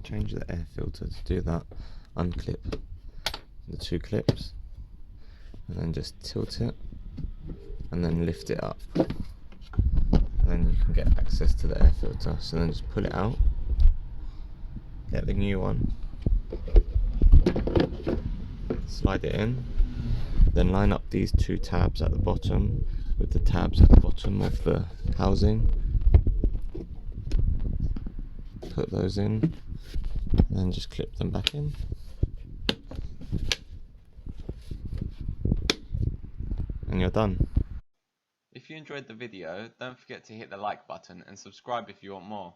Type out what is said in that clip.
Change the air filter. To do that, unclip the two clips and then just tilt it and then lift it up, and then you can get access to the air filter. So then just pull it out, get the new one, slide it in, then line up these two tabs at the bottom with the tabs at the bottom of the housing, put those in, and then just clip them back in. And you're done. If you enjoyed the video, don't forget to hit the like button and subscribe if you want more.